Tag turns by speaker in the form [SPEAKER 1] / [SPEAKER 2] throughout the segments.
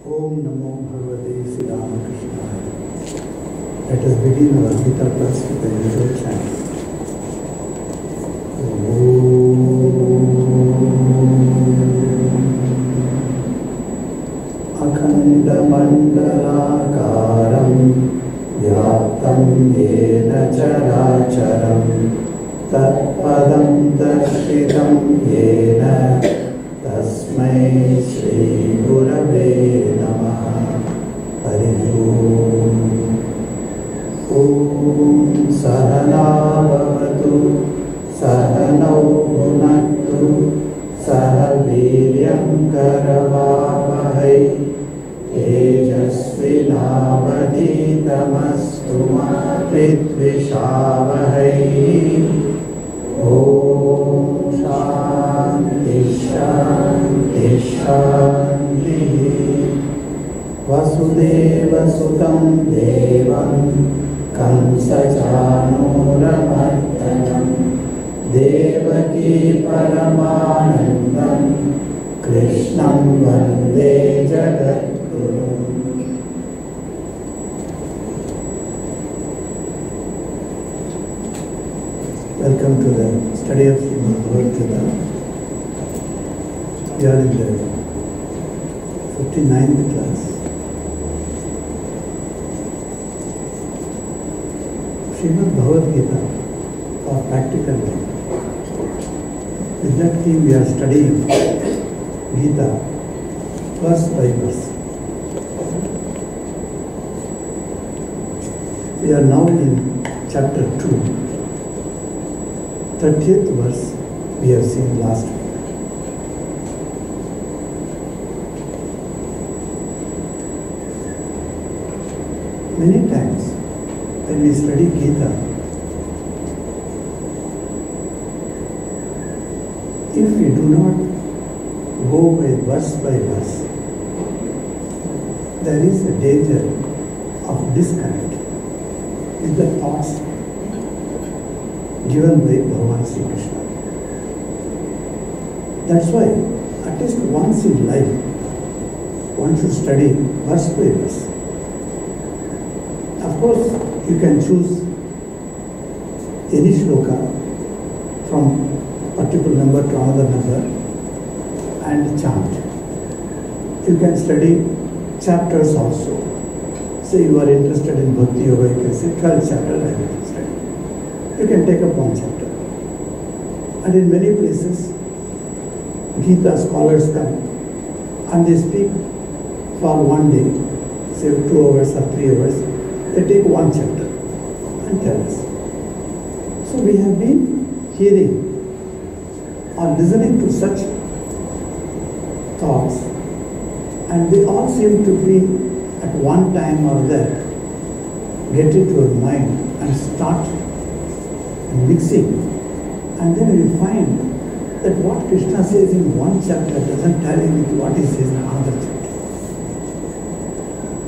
[SPEAKER 1] Om Namo Bhagavate Sri Ramakrishna. Let us begin our Gita class with the usual chant. Akhanda Mandalakaram Vyaptam Yena Characharam Tatpadam Darshitam Yena Tasmai Shri Gurave Namaha. Hari Om. Om Sahana Bhavatu Sahanau Bhunaktu Sahaviryam Karavavahai Tejasvinavadhitamastu ma Vidvishavahai. Om Shanti Shanti Shanti. Vasudeva Sudam Devam Kamsachanuramardhanam Devaki Paramanandam Krishnam Vande Jagadguru. Welcome to the study of Bhagavad Gita. We are in the 59th class. Bhagavad Gita for practical life. With that theme we are studying Gita verse by verse. We are now in chapter 2. 30th verse we have seen last week. Many times when we study Gita, if we do not go by verse, there is a danger of disconnect with the thoughts given by Bhagavan Sri Krishna. That's why at least once in life one should study verse by verse. Of course, you can choose any shloka from particular number to another number and chant. You can study chapters also. Say you are interested in Bhakti Yoga, you can say 12 chapters I will study. You can take up one chapter. And in many places, Gita scholars come and they speak for one day, say 2 hours or 3 hours. They take one chapter and tell us. So we have been hearing or listening to such thoughts, and they all seem to be at one time or other get into your mind and start mixing, and then you find that what Krishna says in one chapter doesn't tally with what he says in another chapter.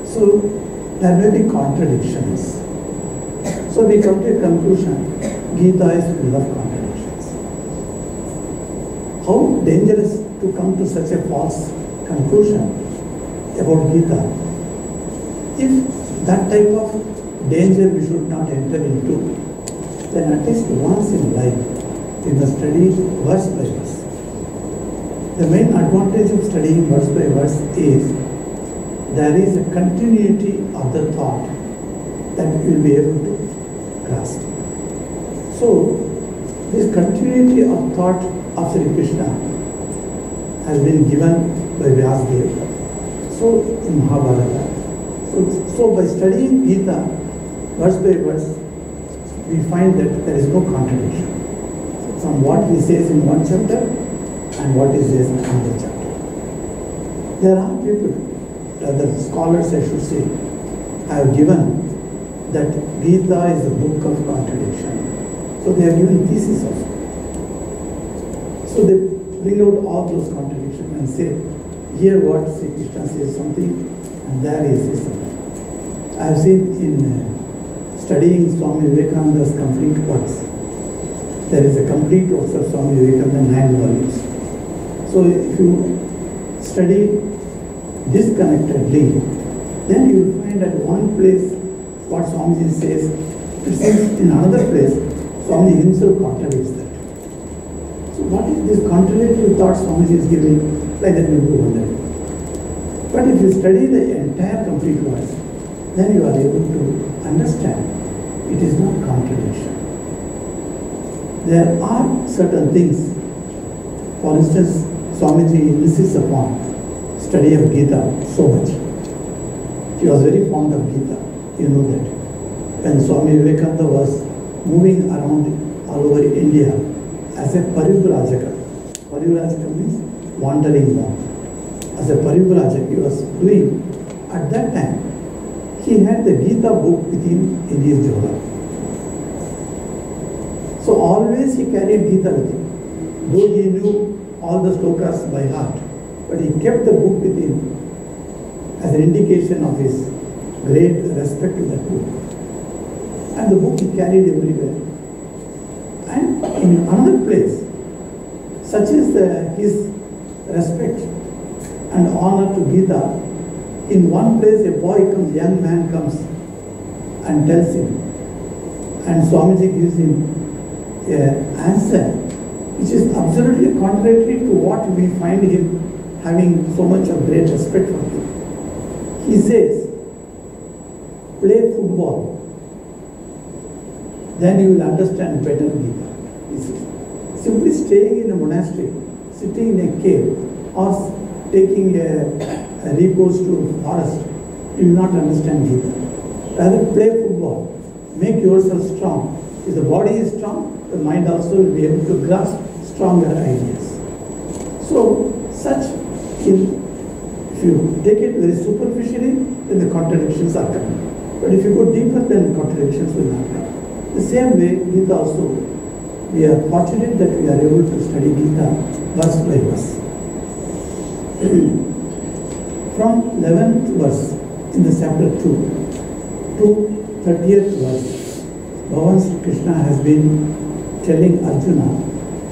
[SPEAKER 1] So there may be contradictions. So we come to a conclusion, Gita is full of contradictions. How dangerous to come to such a false conclusion about Gita. If that type of danger we should not enter into, then at least once in life we must study verse by verse. The main advantage of studying verse by verse is there is a continuity of the thought that you will be able to grasp. So, this continuity of thought of Sri Krishna has been given by Vyasadeva. So, in Mahabharata. So by studying Gita verse by verse, we find that there is no contradiction from what he says in one chapter and what he says in another chapter. There are people, other scholars I should say, have given that Gita is a book of contradiction. So they have given thesis also. So they bring out all those contradictions and say, here what Sri Krishna says something and there he says something. I have seen in studying Swami Vivekananda's complete works, there is a complete works of Swami Vivekananda, 9 volumes. So if you study disconnectedly, then you will find at one place what Swamiji says, it seems in another place, Swamiji himself contradicts that. So what is this contradictory thought Swamiji is giving? Like that we will wonder. But if you study the entire complete verse, then you are able to understand it is not contradiction. There are certain things. For instance, Swamiji insists upon study of Gita so much. He was very fond of Gita, you know that. When Swami Vivekananda was moving around all over India as a parivrajaka. Parivrajaka means wandering monk. As a parivrajaka he was doing, at that time, he had the Gita book with him in his jhula. So always he carried Gita with him. Though he knew all the slokas by heart, but he kept the book with him as an indication of his great respect to that book. And the book he carried everywhere. And in another place, such is his respect and honor to Gita, in one place a boy comes, young man comes and tells him, and Swamiji gives him an answer which is absolutely contrary to what we find him having so much of great respect for him. He says, play football, then you will understand better Gita. He says, simply staying in a monastery, sitting in a cave, or taking a recourse to forest, you will not understand Gita. Rather play football, make yourself strong. If the body is strong, the mind also will be able to grasp stronger ideas. So, if you take it very superficially, then the contradictions are coming. But if you go deeper, then contradictions will not come. The same way, Gita also, we are fortunate that we are able to study Gita verse by verse. From 11th verse in the chapter 2 to 30th verse, Bhagavan Sri Krishna has been telling Arjuna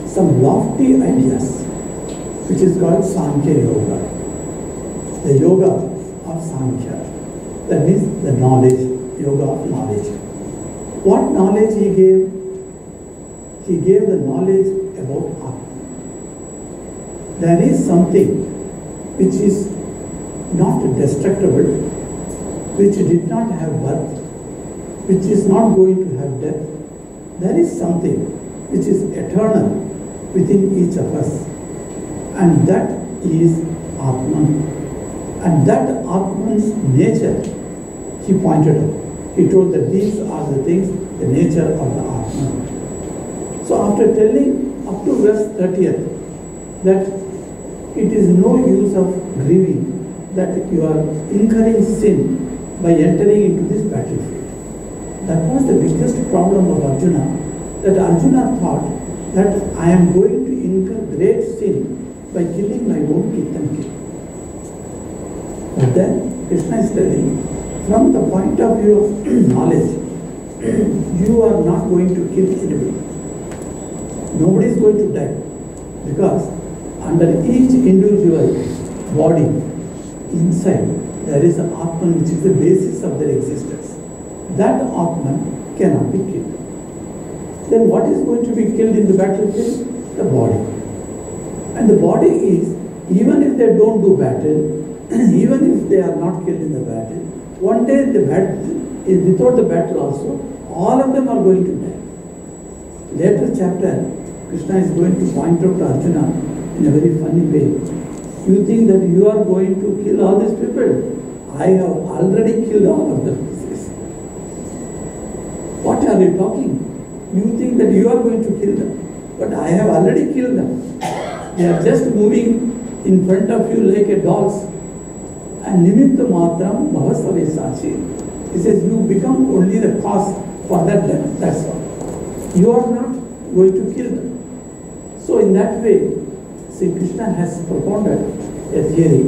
[SPEAKER 1] some lofty ideas, which is called Sankhya Yoga, the yoga of Sankhya. That means the knowledge, yoga of knowledge. What knowledge he gave? He gave the knowledge about Atma. There is something which is not destructible, which did not have birth, which is not going to have death. There is something which is eternal within each of us, and that is Atman. And that Atman's nature, he pointed out. He told that these are the things, the nature of the Atman. So after telling up to verse 30th that it is no use of grieving that you are incurring sin by entering into this battlefield. That was the biggest problem of Arjuna, that Arjuna thought that I am going to incur great sin by killing my own kith and kin. But then Krishna is telling, from the point of view of knowledge, you are not going to kill anybody. Nobody is going to die, because under each individual body, inside, there is an Atman which is the basis of their existence. That Atman cannot be killed. Then what is going to be killed in the battlefield? The body. And the body is, even if they don't do battle, even if they are not killed in the battle, one day the battle, without the battle also, all of them are going to die. Later chapter, Krishna is going to point out to Arjuna in a very funny way. You think that you are going to kill all these people? I have already killed all of them. What are you talking? You think that you are going to kill them, but I have already killed them. They are just moving in front of you like a dogs. And nimitta matram bhavasave sachi. He says you become only the cause for that death. That's all. You are not going to kill them. So in that way, Sri Krishna has propounded a theory.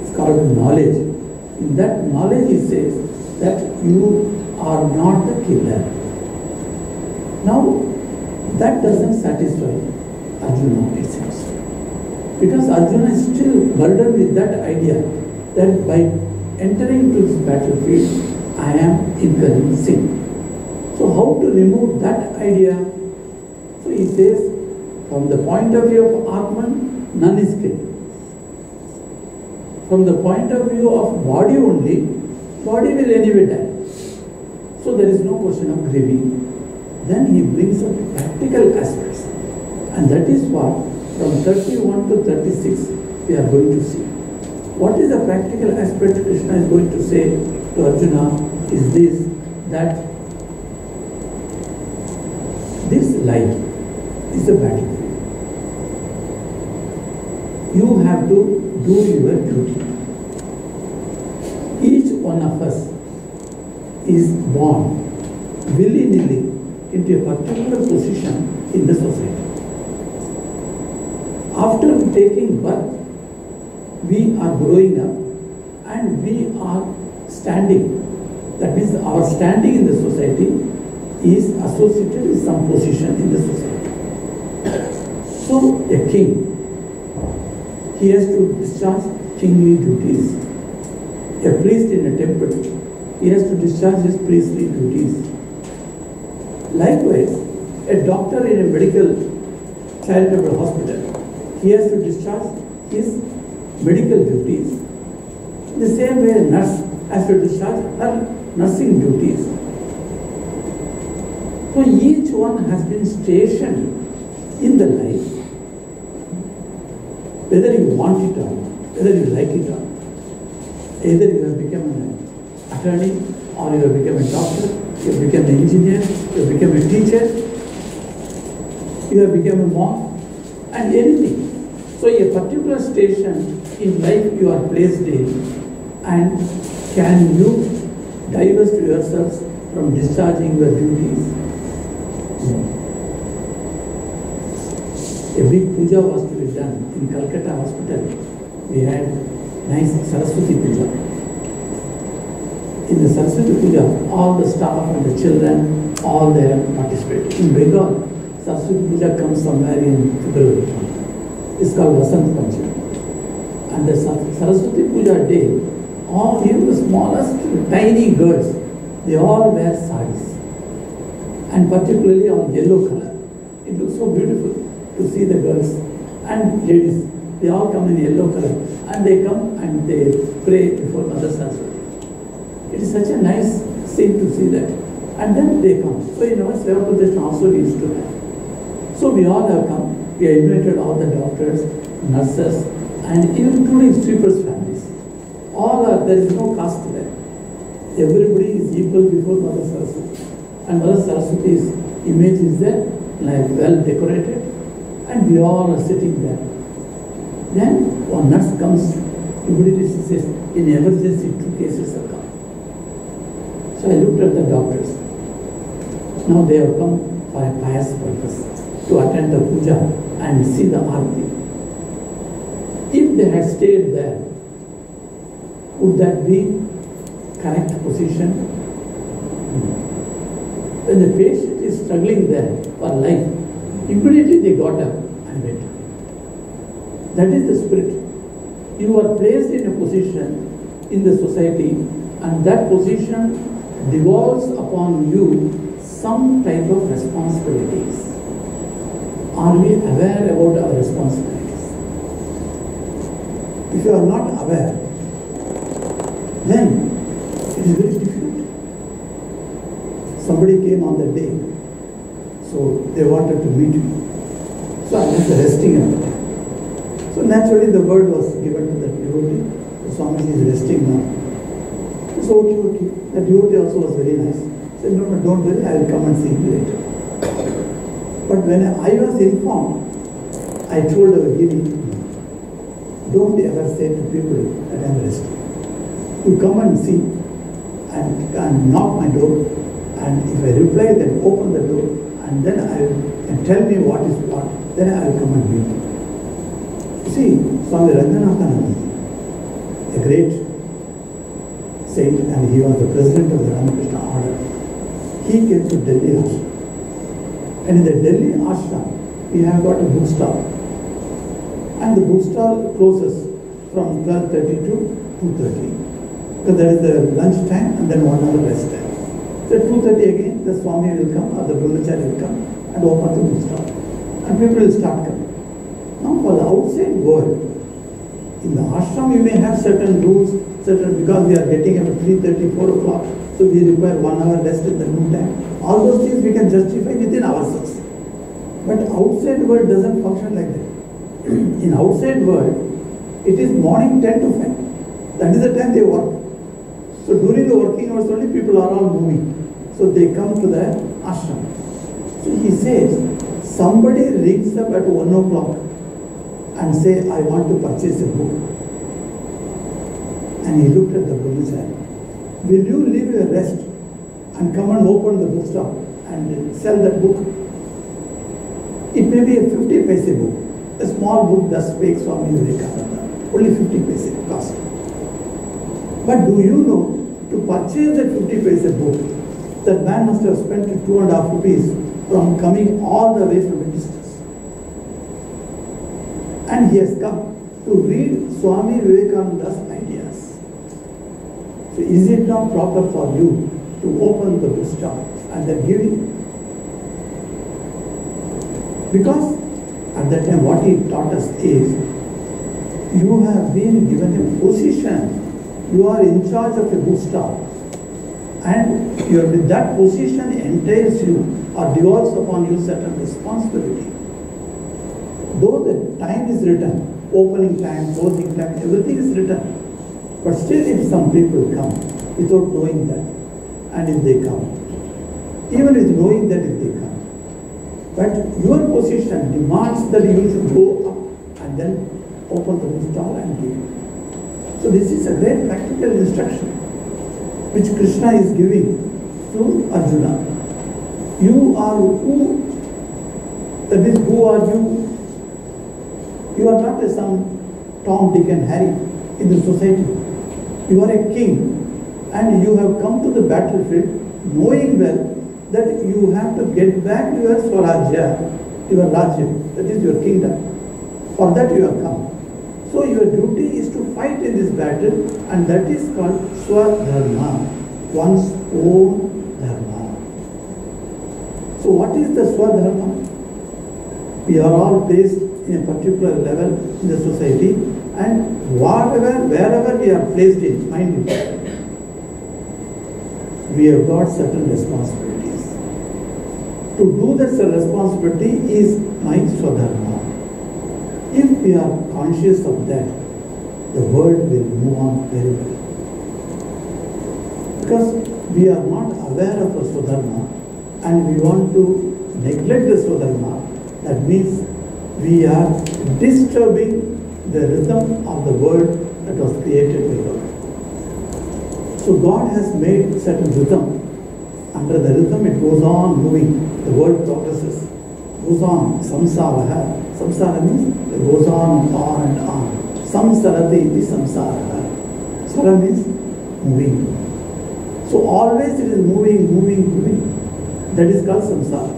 [SPEAKER 1] It's called knowledge. In that knowledge he says that you are not the killer. Now, that doesn't satisfy Arjuna, it seems. Because Arjuna is still burdened with that idea that by entering into this battlefield, I am incurring sin. So how to remove that idea? So he says, from the point of view of Atman, none is killed. From the point of view of body only, body will anyway die. So there is no question of grieving. Then he brings up practical aspects. And that is what from 31 to 36 we are going to see. What is the practical aspect Krishna is going to say to Arjuna is this, that this life is a battlefield. You have to do your duty. Each one of us is born willy-nilly into a particular position in the society. After taking birth, we are growing up and we are standing. That means our standing in the society is associated with some position in the society. So a king, he has to discharge kingly duties. A priest in a temple, he has to discharge his priestly duties. Likewise, a doctor in a medical charitable hospital, he has to discharge his medical duties. In the same way, a nurse has to discharge her nursing duties. So each one has been stationed in the life, whether you want it or not, whether you like it or not. Either you have become an attorney, or you have become a doctor, you have become an engineer, you have become a teacher, you have become a monk, and anything. So a particular station in life you are placed in, and can you divest yourselves from discharging your duties? No. A big puja was to be done in Calcutta hospital. We had nice Saraswati puja. In the Saraswati puja, all the staff and the children, all they have participated. In Bengal, Saraswati puja comes somewhere in February. It's called Vasant Panchami. And the Saraswati Puja day, all, even the smallest tiny girls, they all wear saris. And particularly on yellow color. It looks so beautiful to see the girls and ladies. They all come in yellow color. And they come and they pray before Mother Saraswati. It is such a nice scene to see that. And then they come. So in our Seva Pratishtha also we used to have. So we all have come. We have invited all the doctors, nurses, and even including sweepers' families. All are, there is no caste there. Everybody is equal before Mother Saraswati. And Mother Saraswati's image is there, like well decorated, and we all are sitting there. Then one nurse comes, immediately she says, in emergency 2 cases have come. So I looked at the doctors. Now they have come for a pious purpose, to attend the puja and see the arti. If they had stayed there, would that be correct position? No. When the patient is struggling there for life, immediately they got up and went away. That is the spirit. You are placed in a position in the society, and that position devolves upon you some type of responsibilities. Are we aware about our responsibilities? If you are not aware, then it is very difficult. Somebody came on that day, so they wanted to meet me. So I was resting at the time. So naturally the word was given to the devotee. The Swamiji is resting now. So okay. The devotee also was very nice. He said, no, don't worry, I will come and see you later. But when I was informed, I told our Giri, don't ever say to people that I am resting. You come and see and knock my door, and if I reply, then open the door, and then and tell me what is what, then I will come and meet you. You see, Swami Ranganathananda, a great saint, and he was the president of the Ramakrishna order. He came to Delhi Ashram. And in the Delhi Ashram, we have got a bookstall. And the bookstall closes from 12:30 to 2:30. Because there is the lunch time and then 1 hour rest time. So at 2:30 again, the Swami will come or the Brahmachari will come and open the bookstore. And people will start coming. Now for the outside world, in the ashram you may have certain rules, because we are getting up at 3:30, 4 o'clock, so we require 1 hour rest in the noon time. All those things we can justify within ourselves. But outside world doesn't function like that. In outside world, it is morning 10 to 5. That is the time they work. So during the working hours only people are all moving. So they come to the ashram. So he says, somebody rings up at 1 o'clock and say, I want to purchase a book. And he looked at the brahmachari. Will you leave your rest and come and open the bookstore and sell that book? It may be a 50 paise book. A small book does speak Swami Vimokshananda. Only 50 paise cost. But do you know, to purchase that 50 paise book, that man must have spent 2.5 rupees from coming all the way from a distance. And he has come to read Swami Vivekananda's ideas. So is it not proper for you to open the bookstore and then give it? Because at that time what he taught us is, you have been given a position. You are in charge of a bookstore. And with that position entails you or devolves upon you certain responsibility. Though the time is written, opening time, closing time, everything is written. But still if some people come without knowing that, and if they come, even with knowing that if they come, but your position demands that you should go up and then open the bookstore and give. So this is a very practical instruction which Krishna is giving to Arjuna. You are who? That is, who are you? You are not some Tom, Dick and Harry in the society. You are a king and you have come to the battlefield knowing well that you have to get back to your Swarajya, your Rajya, that is your kingdom. For that you have come. So your duty is to fight in this battle, and that is called Swadharma, one's own dharma. So what is the Swadharma? We are all placed in a particular level in the society, and wherever we are placed in, mind you, we have got certain responsibilities. To do this responsibility is my Swadharma. If we are conscious of that, the world will move on very well. Because we are not aware of a Swadharma and we want to neglect the Swadharma, that means we are disturbing the rhythm of the world that was created by God. So God has made certain rhythm. Under the rhythm it goes on moving, the world progresses, goes on, samsara. Samsara means it goes on and on. Samsarati iti samsara. Sara means moving. So always it is moving. That is called samsara.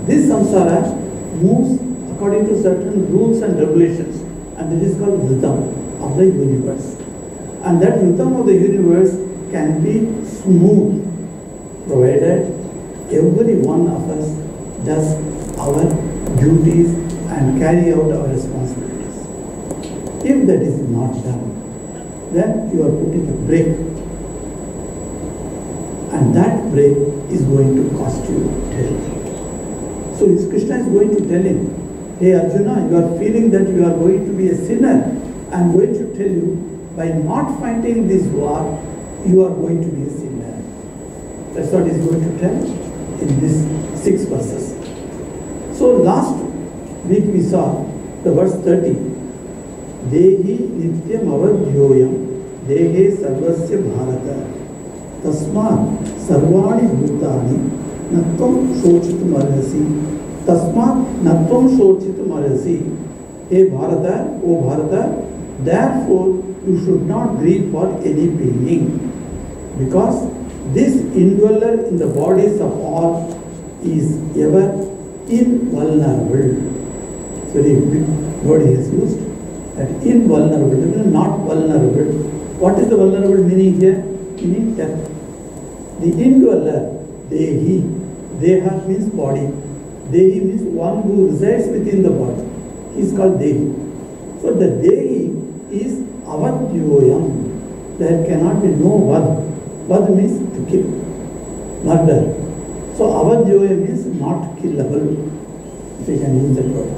[SPEAKER 1] This samsara moves according to certain rules and regulations, and it is called rhythm of the universe. And that rhythm of the universe can be smooth, provided every one of us does our duties and carry out our responsibilities. If that is not done, then you are putting a brake, and that brake is going to cost you terribly. So Krishna is going to tell him, hey Arjuna, you are feeling that you are going to be a sinner. I am going to tell you, by not fighting this war, you are going to be a sinner. That's what he is going to tell in these 6 verses. So last week we saw the verse 30. Dehi nityam avadhyoyam dehe sarvasya bharata tasmat sarvani bhutani natvam shochitum arhasi tasmat natvam shochitum arhasi. Hey Bharata, O Bharata, therefore you should not grieve for any being, because this indweller in the bodies of all is ever invulnerable. It's very big word he has used. That invulnerable, not vulnerable. What is the vulnerable meaning here? Meaning death. The indweller, Dehi. Deha means body. Dehi means one who resides within the body. He is called Dehi. So the Dehi is avadyoyam. There cannot be no vad. Vad means to kill, murder. So avadyoyam means not killable, if you can use that word.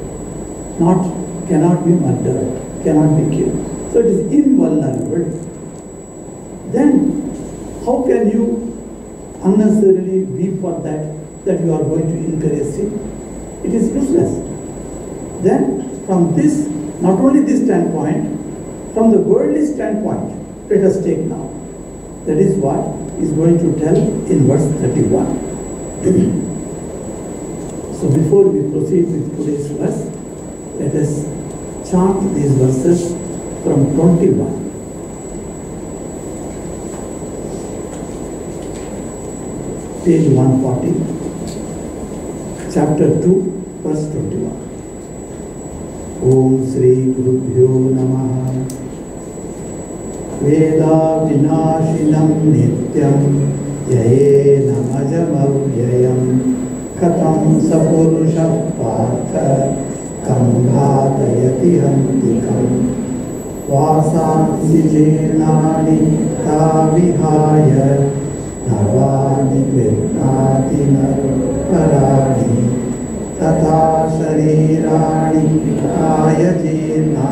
[SPEAKER 1] Cannot be murdered, cannot be killed. So it is invulnerable. Then how can you unnecessarily weep for that you are going to incur a sin? It is useless. Then from this, not only this standpoint, from the worldly standpoint, let us take now. That is what is going to tell in verse 31. So before we proceed with today's verse, let us chant these verses from 21. Page 140, chapter 2, verse 21. Om Sri Gurubhyo Namaha. Veda vinashinam nityam yayena majamavyayam katam sapurusha partha kam ghatayati hantikam vasansi jirnani tavihaya navani virnati narparani tata sharirani kaya jirna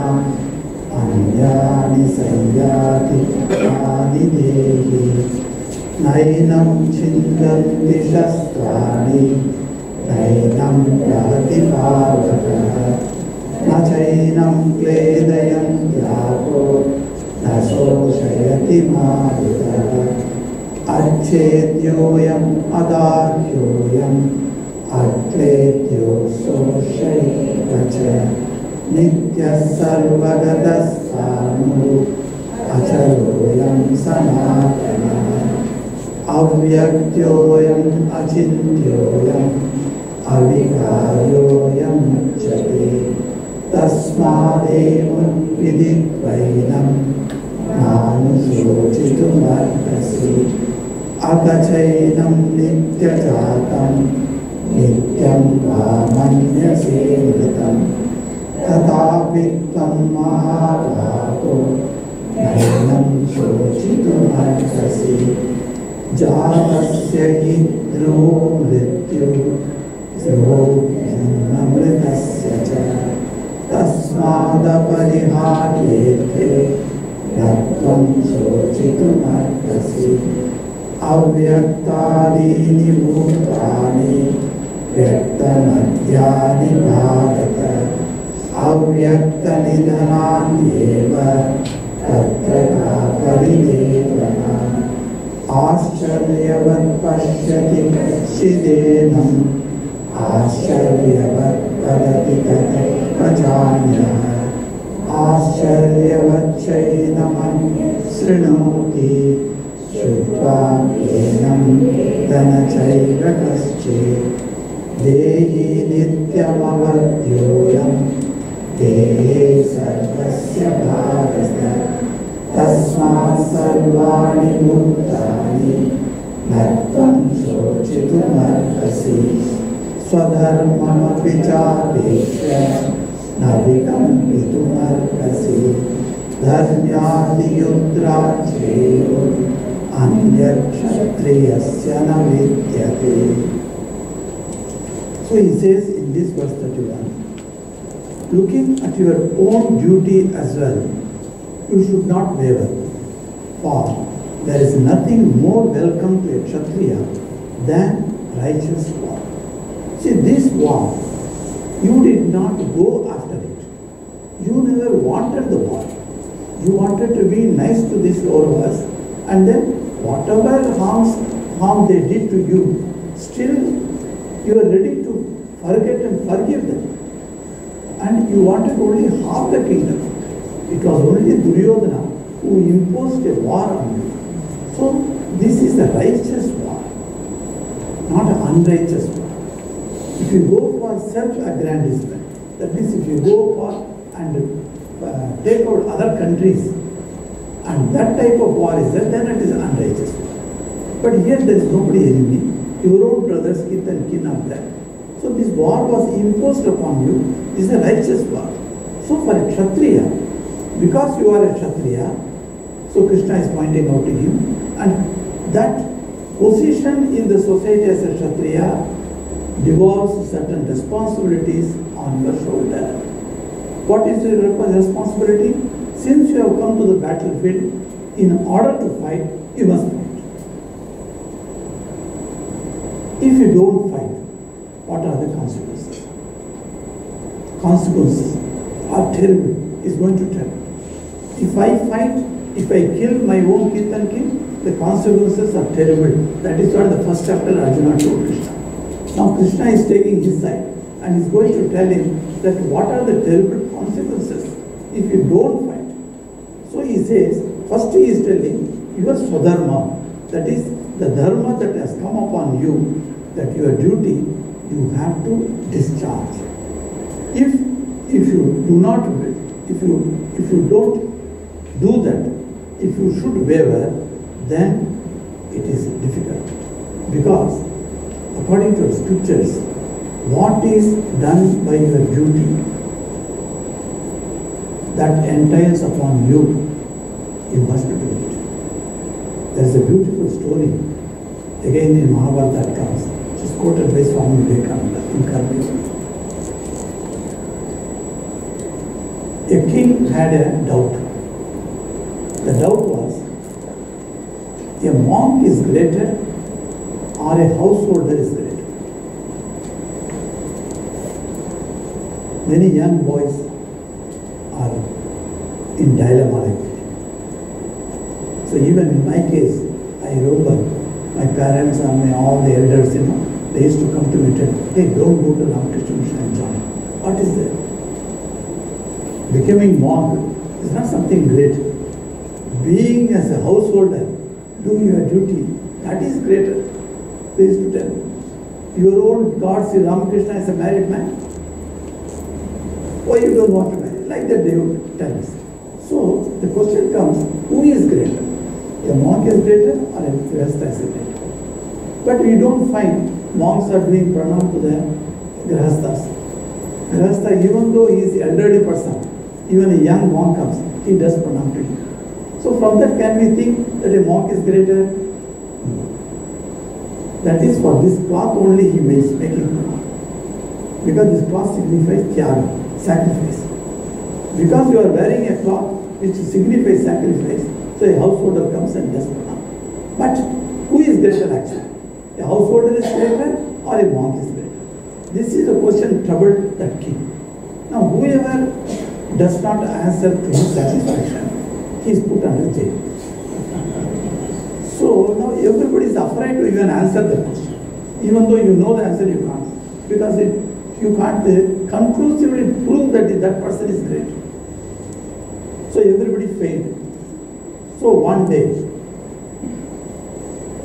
[SPEAKER 1] anyani sayyati ani dehi nainam chindanti shastrani nainam pratipavakah nachainam kledayanti apo nasoshayati marutah अच्छेद्योयम अदाह्योयम अक्लेद्यो सोषैवच नित्यः सर्वगतस्थाणु अचलोयम सनातनः अव्यक्त्योयम अचिन्त्योयम अविकार्योयम उच्यते तस्मादेव विदित्वैनं नानुशोचितुमर्हसि अतचैनं नित्यजातं नित्यं वा मन्यसे मृतं तथापि त्वं महाभागो नैनं शोचितुमर्हसि जातस्य हि ध्रुवो मृत्युः ध्रुवो जन्ममृतस्य च तस्मादपरिहार्येते न त्वं शोचितुमर्हसि अव्यक्तादीनि भूतानि व्यक्तमध्यानि भारत अव्यक्तनिधनान्येव तत्र का परिदेवना आश्चर्यवत् पश्यति कश्चिदेनम् आश्चर्यवत् वदति तदेवचान्यः आश्चर्यवच्चैनमन्यः शृणोति श्रुत्वा येनं तनचैव कश्चित् देहि नित्यमवद्योऽयं देहे सर्वस्य भारत तस्मात् सर्वाणि भूतानि न त्वं शोचितुमर्हसि स्वधर्ममपि चापेक्ष्य न विकम्पितुमर्हसि धर्म्यादियुद्राज्येयो अन्यक्षत्रियस्य न विद्यते. So he says in this verse 31, looking at your own duty as well, you should not waver, for there is nothing more welcome to a Kshatriya than righteous war. See, this war, you did not go after it. You never wanted the war. You wanted to be nice to these Kauravas, and then whatever harm they did to you, still you are ready to forget and forgive them. And you wanted only half the kingdom. It was only Duryodhana who imposed a war on you. So this is a righteous war, not an unrighteous war. If you go for self-aggrandizement, that means if you go for and take out other countries and that type of war is there, then it is unrighteous. But here there is nobody enemy. Your own brothers, kith and kin are there. So this war was imposed upon you. This is a righteous war. So for a Kshatriya, because you are a Kshatriya, so Krishna is pointing out to him, and that position in the society as a Kshatriya devolves certain responsibilities on your shoulder. What is the responsibility? Since you have come to the battlefield, in order to fight, you must fight. If you don't fight, what are the consequences? Consequences are terrible. Is going to tell. If I fight, if I kill my own kith and kin, the consequences are terrible. That is what the first chapter Arjuna told Krishna. Now Krishna is taking his side and is going to tell him that what are the terrible consequences if you don't fight. So he says, first he is telling your swadharma, that is the dharma that has come upon you, that your duty you have to discharge. If you do not, if you don't do that, if you should waver, then it is difficult. Because according to the scriptures, what is done by your duty that entails upon you, you must do it. There is a beautiful story, again in Mahabharata that comes, which is quoted by Swami Vimokshananda in Karma. A king had a doubt. The doubt was, a monk is greater or a householder is greater. Many young boys are in dilemma like that. So even in my case, I remember my parents and all the elders, they used to come to me and tell, hey, don't go to Ramakrishna Mission and join. What is that? Becoming monk is not something great. Being as a householder, doing your duty, that is greater. They used to tell me. Your own God, Sri Ramakrishna, is a married man. Why you don't want to marry? Like that they would tell us. So the question comes, who is greater? A monk is greater or a grihastha is greater? But we don't find monks are doing pranam to the grihasthas. Grihastha, even though he is an elderly person, even a young monk comes, he does pranam to him. So from that can we think that a monk is greater? No. That is for this cloth only he is making pranam. Because this cloth signifies tyaga, sacrifice. Because you are wearing a cloth which signifies sacrifice, so a householder comes and does pranam. But who is greater actually? A householder is greater or a monk is greater? This is a question troubled that king. Now whoever does not answer to his satisfaction, he is put under jail. So now everybody is afraid to even answer the question. Even though you know the answer, you can't. Because you can't conclusively prove that that person is great. So everybody failed. So one day,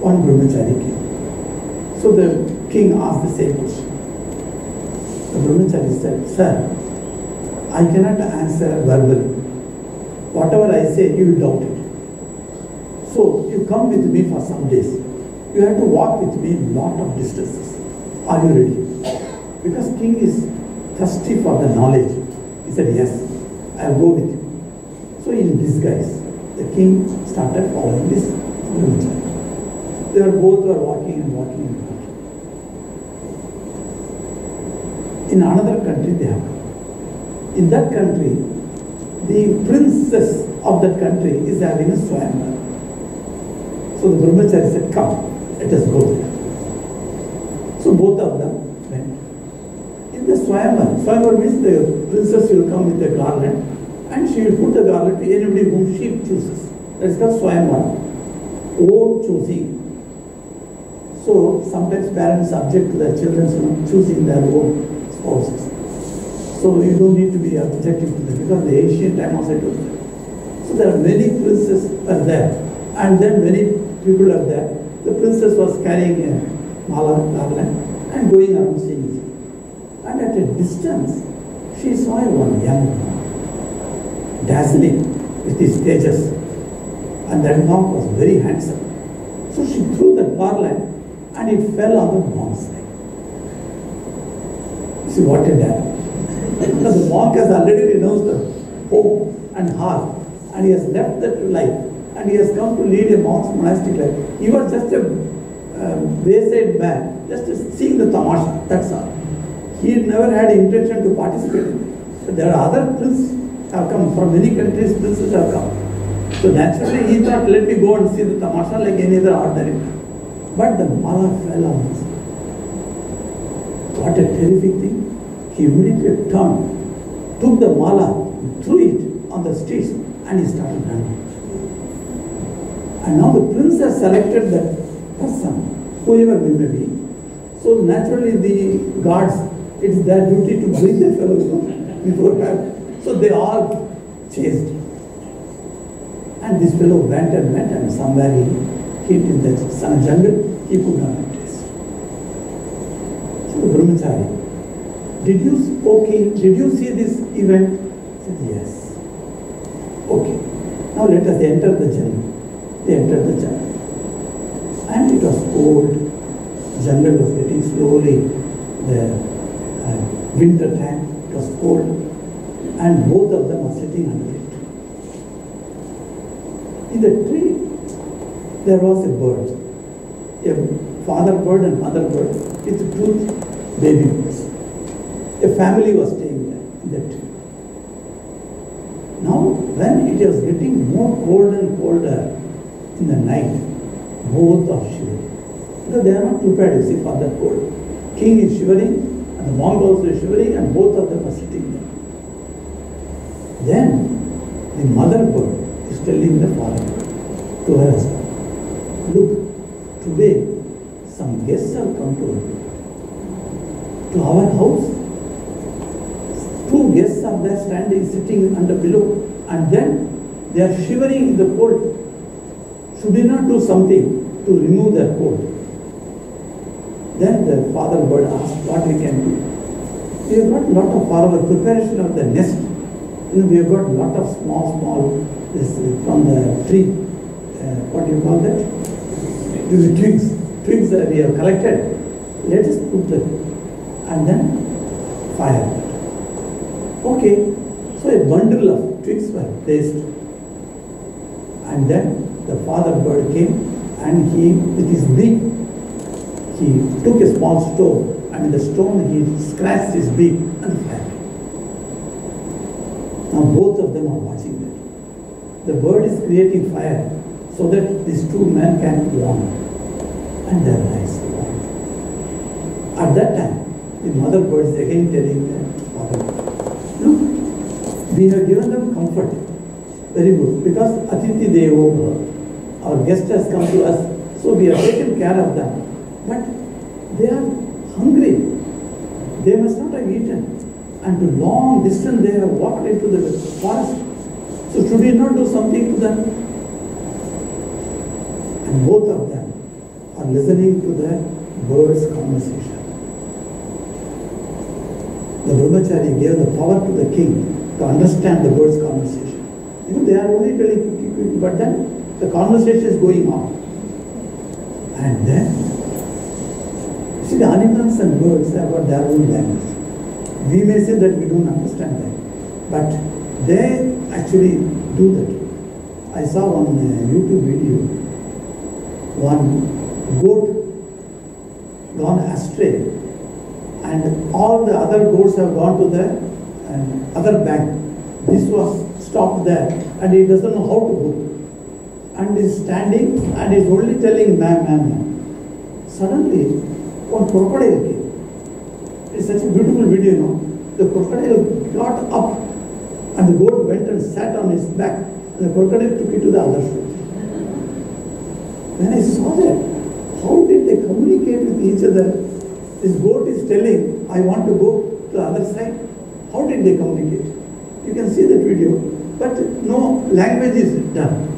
[SPEAKER 1] one brahmachari came. So the king asked the same question. The brahmachari said, sir, I cannot answer verbally. Whatever I say, you will doubt it. So you come with me for some days. You have to walk with me lot of distances. Are you ready? Because king is thirsty for the knowledge. He said, yes, I will go with you. So in disguise, the king started following this brahmachari. They both were walking and walking and walking. In another country they have come. In that country, the princess of that country is having a swayamvar. So the brahmachari said, come, let us go there. So both of them went. In the swayamvar means the princess will come with a garland and she will put the garland to anybody whom she chooses. That is called swayamvar, own choosing. So sometimes parents object to their children choosing their own spouses. So you don't need to be objective to them because the ancient time also told them. So there are many princes are there and then many people are there. The princess was carrying a mala garland and going around singing. And at a distance, she saw one young man, dazzling with his tejas. And that monk was very handsome. So she threw that garland and it fell on the monk's neck. See what it did? Because the monk has already renounced the home and heart, and he has left that life, and he has come to lead a monk's monastic life. He was just a wayside man, just seeing the tamasha, that's all. He never had intention to participate in it. But there are other princes have come, from many countries princes have come. So naturally he thought, let me go and see the tamasha like any other ordinary man. But the mala fell on his head. What a terrific thing. He immediately turned, took the mala, threw it on the streets, and he started running. And now the prince has selected that person, whoever we may be. So naturally the guards, it's their duty to bring the fellow before her. So they all chased. And this fellow went, and somewhere he hid in the jungle, he could not be traced. So the brahmachari, did you see this event? He said, yes. Okay. Now let us enter the jungle. They entered the jungle. And it was cold. The jungle was getting slowly, the winter time, it was cold. And both of them were sitting under it. In the tree, there was a bird. A father bird and mother bird with two baby birds. A family was staying there in that tree. Now, when it was getting more cold and colder in the night, both are shivering. Because they are not prepared, you see, for that cold. King is shivering, and the monk also is shivering, and both of them are sitting there. Then, the mother bird is telling the father bird to her husband, look, today some guests have come to our house. Two guests are there standing, sitting under below, and then they are shivering in the cold. Should we not do something to remove their cold? Then the father bird asked what we can do. We have got a lot of, for the preparation of the nest, we have got a lot of small, this from the tree, what do you call that? The twigs that we have collected. Let us put them, and then fire. Okay, so a bundle of twigs were placed, and then the father bird came, and he, with his beak, he took a small stone, and with the stone he scratched his beak and fired. Now both of them are watching that. The bird is creating fire so that these two men can warm, and their eyes warm. At that time, the mother bird is again telling the father bird, look, we have given them comfort. Very good. Because Atithi Devo, our guest has come to us, so we have taken care of them. But they are hungry. They must not have eaten. And to long distance they have walked into the forest. So should we not do something to them? And both of them are listening to the bird's conversation. The brahmachari gave the power to the king to understand the bird's conversation. They are only telling, but then the conversation is going on. And then, see, the animals and birds have got their own language. We may say that we don't understand them, but they actually do that. I saw one YouTube video, one goat gone astray, and all the other goats have gone to the other bank. This was stopped there, and he doesn't know how to go. And is standing and is only telling ma'am. Suddenly, one crocodile came. It's such a beautiful video, you know. The crocodile got up, and the goat went and sat on his back, and the crocodile took it to the other shore. When I saw that, how did they communicate with each other? This goat is telling, I want to go to the other side. How did they communicate? You can see that video, but no language is done.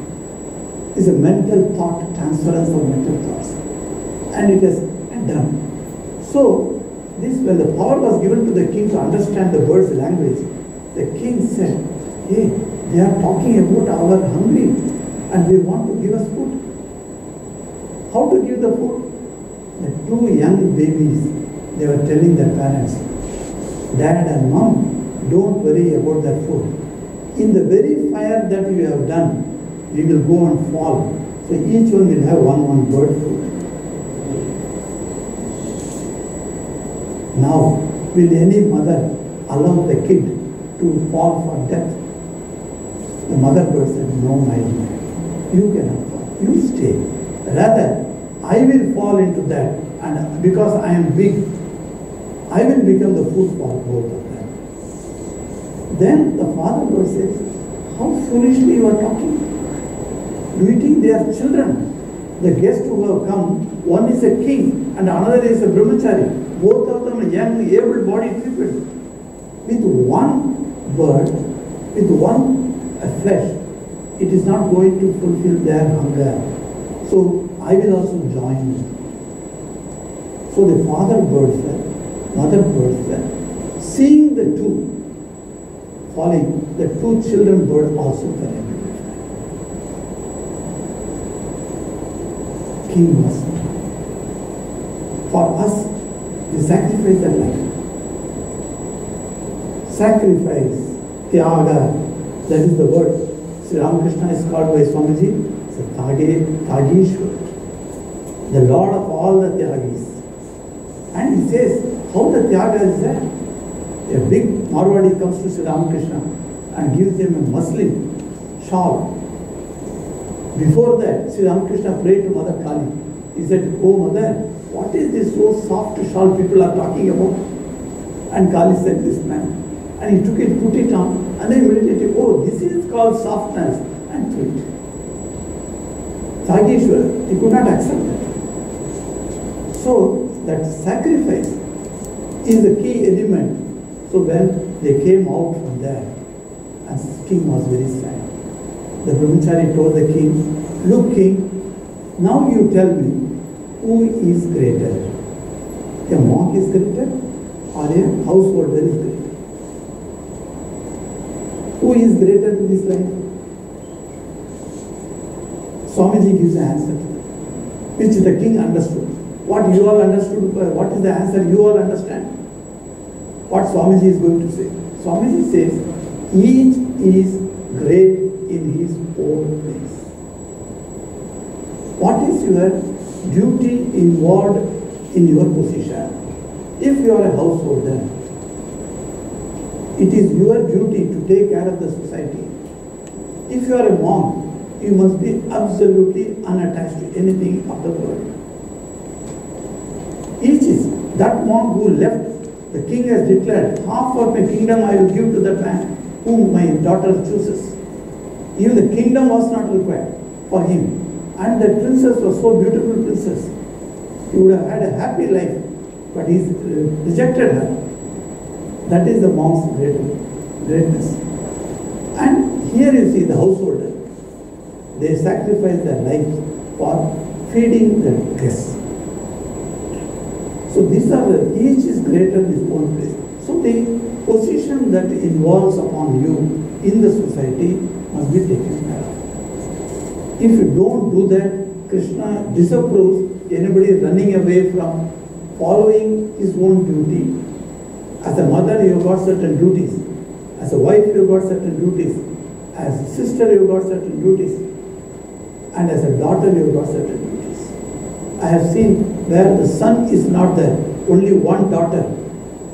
[SPEAKER 1] It's a mental thought, transference of mental thoughts. And it is done. So, when the power was given to the king to understand the bird's language, the king said, hey, they are talking about our hungry. and they want to give us food. How to give the food? The two young babies, they were telling their parents, Dad and Mom, don't worry about their food. In the very fire that you have done, we will go and fall. So each one will have one bird food. Now, will any mother allow the kid to fall for death? The mother bird said, no, my dear, you cannot fall. You stay. Rather, I will fall into that, and because I am big, I will become the food for both of them. Then the father bird says, how foolishly you are talking. Do you think they are children? The guests who have come, one is a king and another is a brahmachari. Both of them are young, able-bodied people. With one bird, with one flesh, it is not going to fulfill their hunger. So I will also join you. So the father bird said, mother bird said, seeing the two falling, the two children bird also fell into the fire. King was, for us, they sacrifice their life. Sacrifice, tyaga, that is the word. Sri Ramakrishna is called by Swamiji, Tagishwar, the Lord of all the Tyagis. And he says, how the Tyaga is there? A big Marwadi comes to Sri Ramakrishna and gives him a muslin shawl. Before that, Sri Ramakrishna prayed to Mother Kali. He said, oh Mother, what is this so soft shawl people are talking about? And Kali said, this man. And he took it, put it on, and then immediately, oh, this is called softness, and threw it. Sageshwara, he could not accept that. So, that sacrifice is the key element. So when they came out from there, and the king was very sad. The brahmachari told the king, look king, now you tell me, who is greater? A monk is greater or a householder is greater? Who is greater in this life? Swamiji gives an answer to that, which the king understood. What you all understood, what is the answer you all understand? What Swamiji is going to say? Swamiji says, each is great in his own place. What is your duty involved in your position? If you are a householder, it is your duty to take care of the society. If you are a monk, you must be absolutely unattached to anything of the world. Each is, that monk who left, the king has declared, half of my kingdom I will give to that man whom my daughter chooses. Even the kingdom was not required for him. And that princess was so beautiful princess. He would have had a happy life, but he rejected her. That is the monk's greatness. And here you see the householder. They sacrifice their lives for feeding the guests. So these are each is greater in his own place. So the position that involves upon you in the society must be taken care of. If you don't do that, Krishna disapproves anybody running away from following his own duty. As a mother, you have got certain duties. As a wife, you have got certain duties. As a sister, you have got certain duties. And as a daughter, you have got certain duties. I have seen where the son is not there, only one daughter.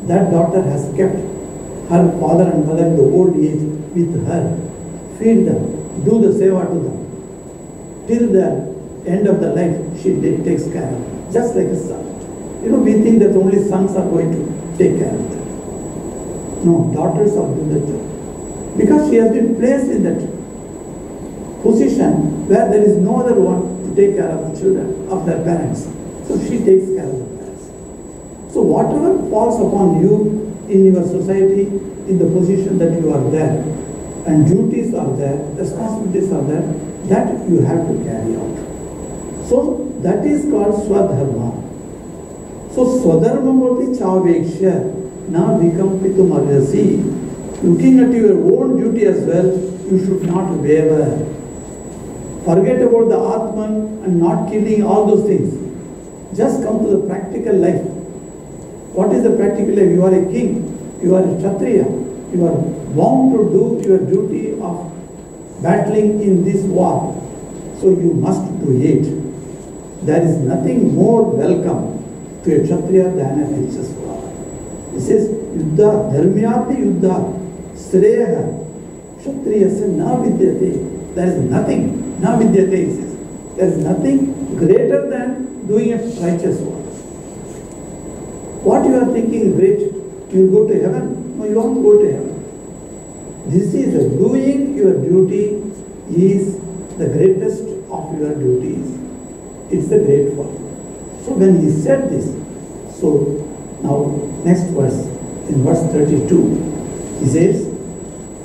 [SPEAKER 1] That daughter has kept her father and mother in the old age with her. Feed them, do the seva to them. Till the end of the life, she takes care of them, just like a son. You know, we think that only sons are going to take care of them. No, daughters are doing the job. Because she has been placed in that position where there is no other one to take care of the children, of their parents. So she takes care of the parents. So whatever falls upon you in your society, in the position that you are there, and duties are there, responsibilities are there, that you have to carry out. So that is called Swadharma. So Swadharma Murti Chavekshya now become Pitumarasi. Looking at your own duty as well, you should not waver. Forget about the Atman and not killing, all those things. Just come to the practical life. What is the practical life? You are a king, you are a Kshatriya, you are bound to do your duty of battling in this war. So you must do it. There is nothing more welcome to a Kshatriya than a righteous war. It says, Yuddha, Dharmyati Yuddha, Sreya, Kshatriyasya na vidyate. There is nothing, na vidyate, it says. There is nothing greater than doing a righteous war. What you are thinking is great. You will go to heaven. No, you won't go to heaven. This is doing your duty is the greatest of your duties. It's a great work. So when he said this, so now next verse, in verse 32, he says,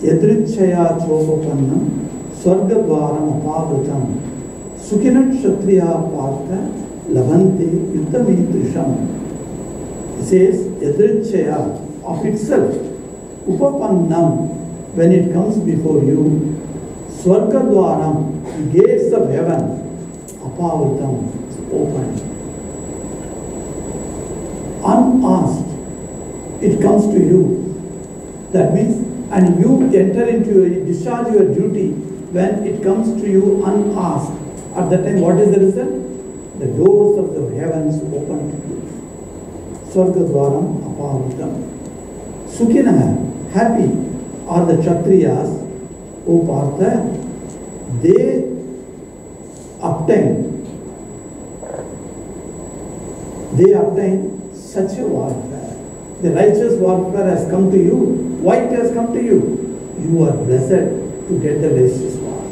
[SPEAKER 1] Yadrichaya chopapannam swargadvaram apavritam sukhinat kshatriya partha labhante yuddhamidrisham. He says, Yadrichaya, of itself, upapannam, when it comes before you, swargadvaram, the gates of heaven, apavritam, is open. Unasked, it comes to you. That means, and you enter into your, discharge your duty when it comes to you unasked. At that time, what is the result? The doors of the heavens open to you. Swargadvaram apavritam. Sukhinaha, happy are the Kshatriyas, O Partha, they obtain such a warfare. The righteous warfare has come to you. Why it has come to you? You are blessed to get the righteous war.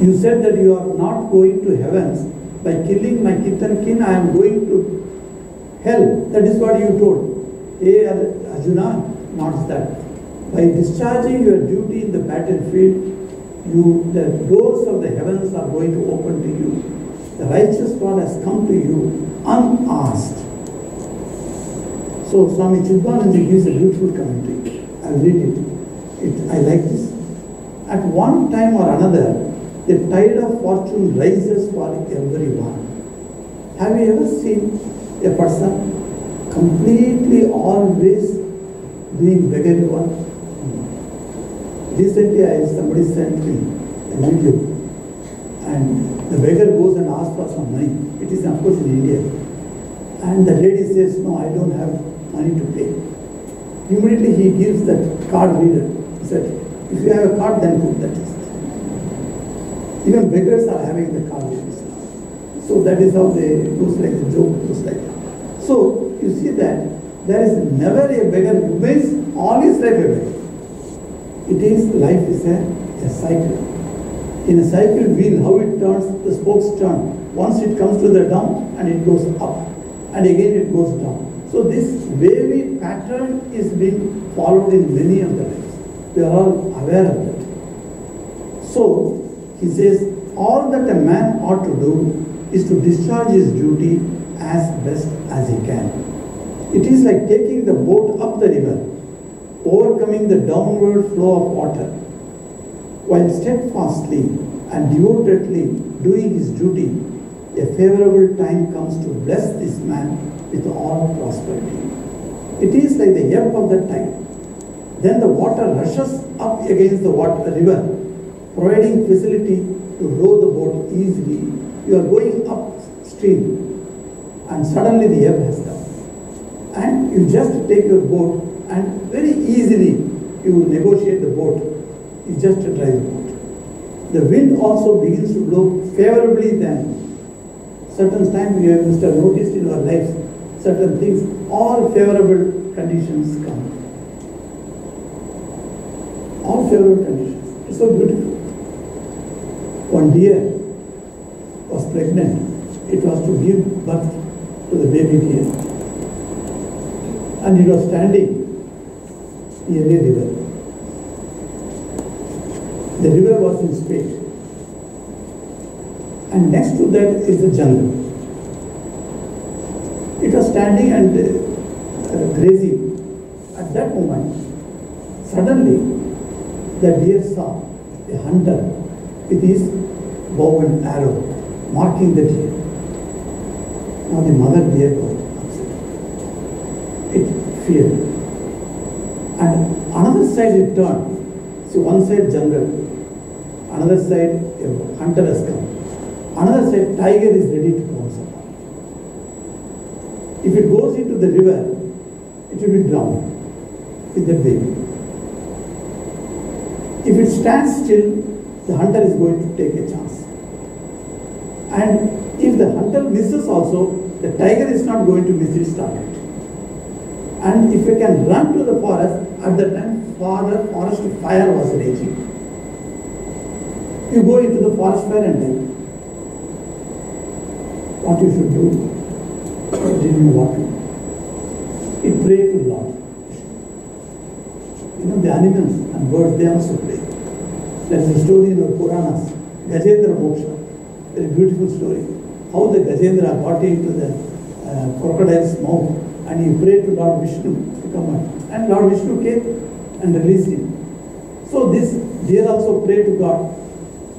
[SPEAKER 1] You said that you are not going to heavens by killing my kith and kin. I am going to hell. That is what you told. Hey Arjuna, not that. By discharging your duty in the battlefield, the doors of the heavens are going to open to you. The righteous one has come to you unasked. So Swami Chidvananda gives a beautiful commentary. I'll read it. I like this. At one time or another, the tide of fortune rises for everyone. Have you ever seen a person completely always doing beggary work? Recently, somebody sent me a video, and the beggar goes and asks for some money. It is, of course, in India. And the lady says, no, I don't have money to pay. Immediately he gives that card reader. He said, if you have a card, then put that is. Even beggars are having the card readers now. So that is how they goes like the joke, goes like that. So you see that there is never a beggar who makes all his life a beggar. It is, life is a cycle. In a cycle wheel, how it turns, the spokes turn. Once it comes to the down and it goes up. And again it goes down. So this wavy pattern is being followed in many of the lives. We are all aware of that. So he says, all that a man ought to do is to discharge his duty as best as he can. It is like taking the boat up the river, overcoming the downward flow of water, while steadfastly and devotedly doing his duty. A favorable time comes to bless this man with all prosperity. It is like the ebb of the tide. Then the water rushes up against the river, providing facility to row the boat easily. You are going upstream, and suddenly the ebb has come. And you just take your boat and very easily you negotiate the boat. You just drive the boat. The wind also begins to blow favorably then. Certain times you must have noticed in your life, certain things, all favorable conditions come. All favorable conditions. It's so beautiful. One deer was pregnant. It was to give birth to the baby deer. And it was standing near a river. The river was in space. And next to that is the jungle. It was standing and grazing. At that moment, suddenly the deer saw a hunter with his bow and arrow, marking the deer. Now the mother deer got upset. It feared. And another side it turned. See, one side jungle, another side a hunter has come. Another side tiger is ready to pounce upon. If it goes into the river, it will be drowned with the baby. If it stands still, the hunter is going to take a chance. And if the hunter misses also, the tiger is not going to miss its target. And if you can run to the forest, at that time forest fire was raging. You go into the forest fire and die. What you should do? It didn't know what to do. It prayed to Lord. You know, the animals and birds, they also pray. There is a story in our Puranas, Gajendra Moksha, very beautiful story. How the Gajendra got into the crocodile's mouth and he prayed to Lord Vishnu to come out. And Lord Vishnu came and released him. So this deer also prayed to God.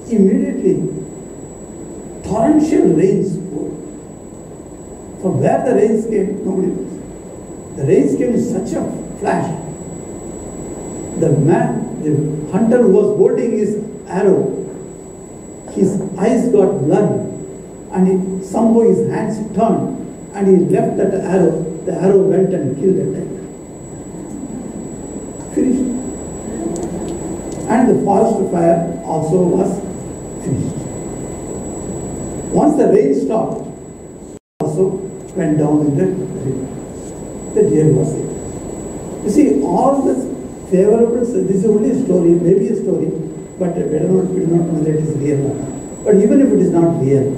[SPEAKER 1] Immediately, torrential rains poured. From where the rains came, nobody knows. The rains came in such a flash. The hunter who was holding his arrow, his eyes got blurred and somehow his hands turned and he left that arrow. The arrow went and killed the tiger. Finished. And the forest fire also was finished. Once the rain stopped, also went down in the river. The deer was saved. You see, all this favorable, this is only a story, maybe a story, but we do not know whether it is real or not. But even if it is not real,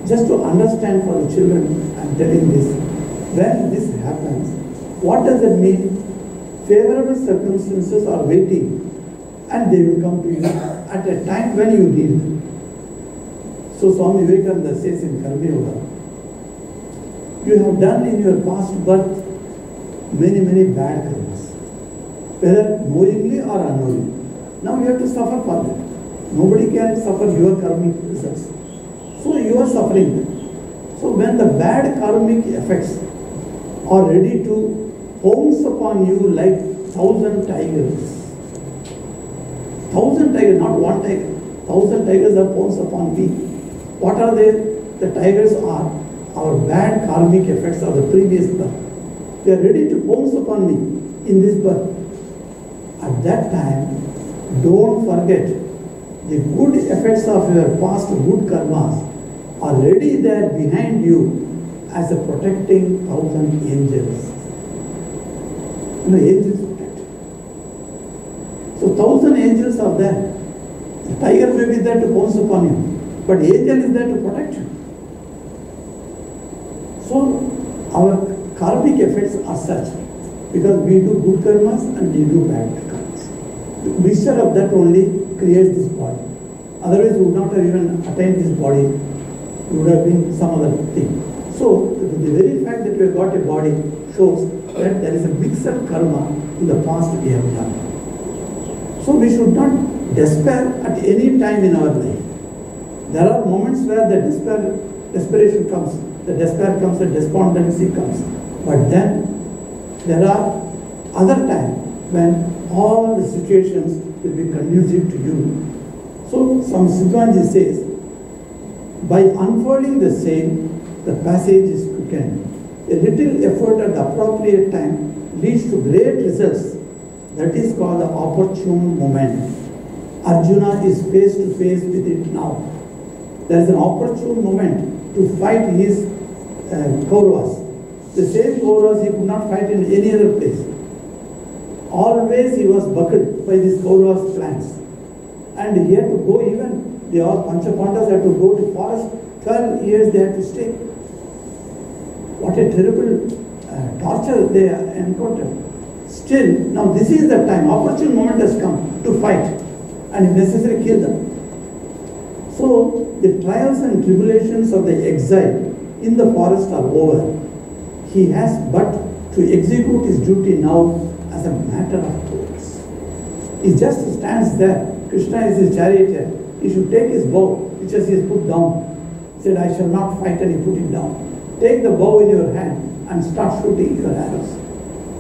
[SPEAKER 1] just to understand for the children, I am telling this, when this happens, what does it mean? Favorable circumstances are waiting and they will come to you at a time when you need them. So Swami Vivekananda says in Karma Yoga, you have done in your past birth many bad karmas, whether knowingly or unknowingly. Now you have to suffer for them. Nobody can suffer your karmic results. So you are suffering them. So when the bad karmic effects are ready to pounce upon you like 1,000 tigers, 1,000 tigers, not one tiger, 1,000 tigers are pounced upon me. What are they? The tigers are our bad karmic effects of the previous birth. They are ready to pounce upon me in this birth. At that time, don't forget the good effects of your past good karmas are ready there behind you as a protecting 1,000 angels. You know, angels protect. So 1,000 angels are there. The tiger may be there to pounce upon you, but angel is there to protect you. So our karmic effects are such because we do good karmas and we do bad karmas. The mixture of that only creates this body. Otherwise, we would not have even attained this body. It would have been some other thing. So, the very fact that we have got a body shows that there is a mixed karma in the past we have done. So, we should not despair at any time in our life. There are moments where the desperation comes, the despair comes, the despondency comes. But then, there are other times when all the situations will be conducive to you. So, some Siddhanji says, by unfolding the same, the passage is quickened. A little effort at the appropriate time leads to great results. That is called the opportune moment. Arjuna is face to face with it now. There is an opportune moment to fight his Kauravas. The same Kauravas he could not fight in any other place. Always he was buckled by these Kauravas' plans. And he had to go even, they all Panchapandas had to go to forest, 12 years they had to stay. What a terrible torture they encountered. Still, now this is the time, opportune moment has come to fight and if necessary kill them. So, the trials and tribulations of the exile in the forest are over. He has but to execute his duty now as a matter of course. He just stands there. Krishna is his charioteer he should take his bow, which he has put down. He said, I shall not fight, and he put it down. Take the bow in your hand and start shooting your arrows.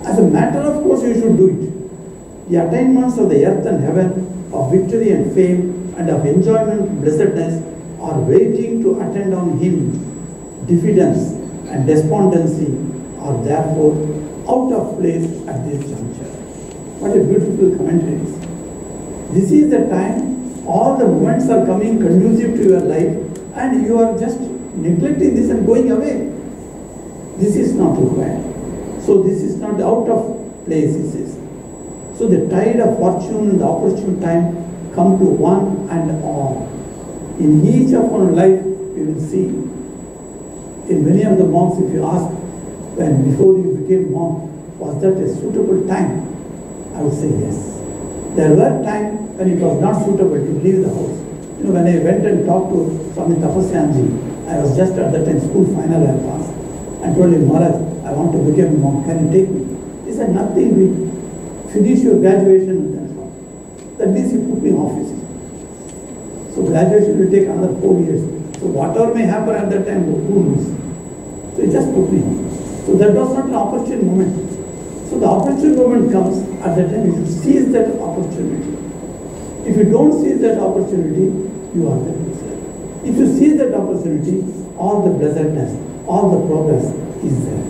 [SPEAKER 1] As a matter of course, you should do it. The attainments of the earth and heaven, of victory and fame, and of enjoyment and blessedness are waiting to attend on him. Diffidence and despondency are therefore out of place at this juncture. What a beautiful commentary. This is the time all the moments are coming conducive to your life, and you are just neglecting this and going away. This is not required. So this is not out of place, he says. So the tide of fortune and the opportune time come to one and all. In each of our life, we will see. In many of the monks, if you ask, when before you became monk, was that a suitable time? I would say yes. There were times when it was not suitable to leave the house. You know, when I went and talked to Swami Tapasyanji, I was just at that time school final I passed, and told him, Maharaj, I want to become a monk, can you take me? He said, nothing, we finish your graduation and that's all. That means he put me in office. So graduation will take another 4 years. So whatever may happen at that time, who knows? So he just put me on. So that was not an opportune moment. So the opportune moment comes, at that time you should seize that opportunity. If you don't seize that opportunity, you are the loser. If you seize that opportunity, all the blessedness, all the progress is there.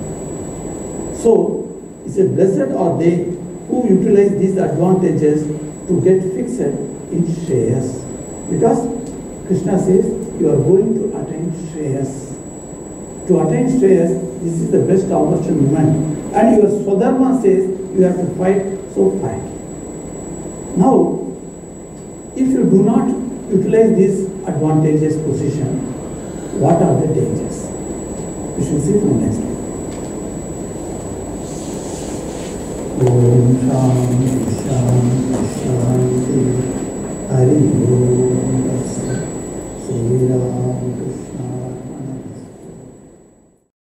[SPEAKER 1] So, he said, blessed are they who utilize these advantages to get fixed in Shreyas. Because Krishna says, you are going to attain Shreyas. To attain Shreyas, this is the best opportune moment. And your Swadharma says, you have to fight, so fight. Now, if you do not utilize this advantageous position, what are the dangers? We shall see from next week. Om Shanti Shanti Hari Om.